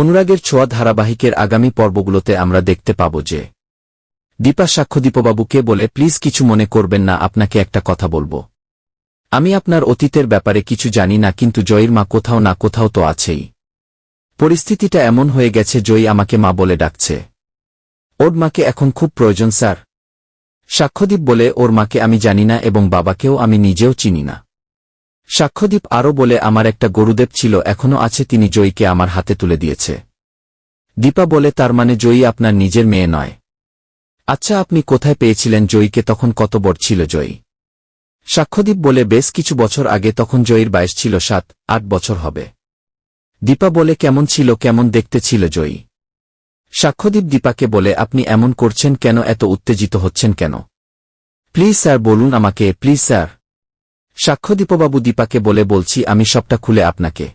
অনুরাগের ছোঁয়া ধারাবাহিকের আগামী পর্বগুলোতে আমরা দেখতে পাব যে দীপা সাক্ষ্যদীপবাবুকে বলে, প্লিজ কিছু মনে করবেন না, আপনাকে একটা কথা বলবো। আমি আপনার অতীতের ব্যাপারে কিছু জানি না, কিন্তু জয়ীর মা কোথাও না কোথাও তো আছেই। পরিস্থিতিটা এমন হয়ে গেছে, জয়ী আমাকে মা বলে ডাকছে। ওর মাকে এখন খুব প্রয়োজন স্যার। সাক্ষ্যদীপ বলে, ওর মাকে আমি জানি না এবং বাবাকেও আমি নিজেও চিনি না। সাক্ষ্যদীপ আরও বলে, আমার একটা গরুদেব ছিল, এখনও আছে, তিনি জয়ীকে আমার হাতে তুলে দিয়েছে। দীপা বলে, তার মানে জয়ী আপনার নিজের মেয়ে নয়? আচ্ছা, আপনি কোথায় পেয়েছিলেন জয়ীকে? তখন কত বড় ছিল জয়ী? সাক্ষ্যদীপ বলে, বেশ কিছু বছর আগে, তখন জয়ীর বয়স ছিল 7-8 বছর হবে। দীপা বলে, কেমন ছিল, কেমন দেখতে ছিল জয়ী? সাক্ষ্যদীপ দীপাকে বলে, আপনি এমন করছেন কেন, এত উত্তেজিত হচ্ছেন কেন? প্লিজ স্যার বলুন আমাকে, প্লিজ স্যার। সাক্ষ্যদীপবাবু দীপাকে বলে, বলছি আমি সবটা খুলে আপনাকে।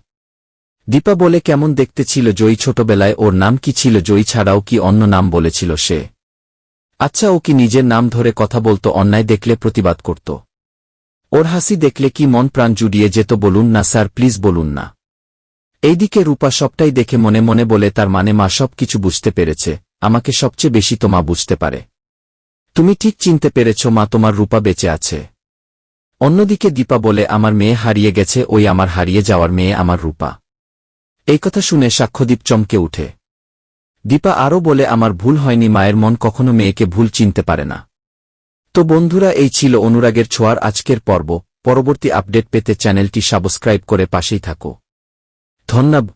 দীপা বলে, কেমন দেখতে ছিল জয়ী? ছোটবেলায় ওর নাম কি ছিল? জয়ী ছাড়াও কি অন্য নাম বলেছিল সে? আচ্ছা, ও কি নিজের নাম ধরে কথা বলতো? অন্যায় দেখলে প্রতিবাদ করত? ওর হাসি দেখলে কি মন প্রাণ জুড়িয়ে যেত? বলুন না স্যার, প্লিজ বলুন না। এইদিকে রূপা সবটাই দেখে মনে মনে বলে, তার মানে মা সব কিছু বুঝতে পেরেছে। আমাকে সবচেয়ে বেশি তো মা বুঝতে পারে। তুমি ঠিক চিনতে পেরেছ মা, তোমার রূপা বেঁচে আছে। অন্যদিকে দীপা বলে, আমার মেয়ে হারিয়ে গেছে, ওই আমার হারিয়ে যাওয়ার মেয়ে আমার রূপা। এই কথা শুনে সাক্ষ্যদীপ চমকে উঠে। দীপা আরও বলে, আমার ভুল হয়নি, মায়ের মন কখনো মেয়েকে ভুল চিনতে পারে না। তো বন্ধুরা, এই ছিল অনুরাগের ছোঁয়ার আজকের পর্ব। পরবর্তী আপডেট পেতে চ্যানেলটি সাবস্ক্রাইব করে পাশেই থাকো। ধন্যবাদ।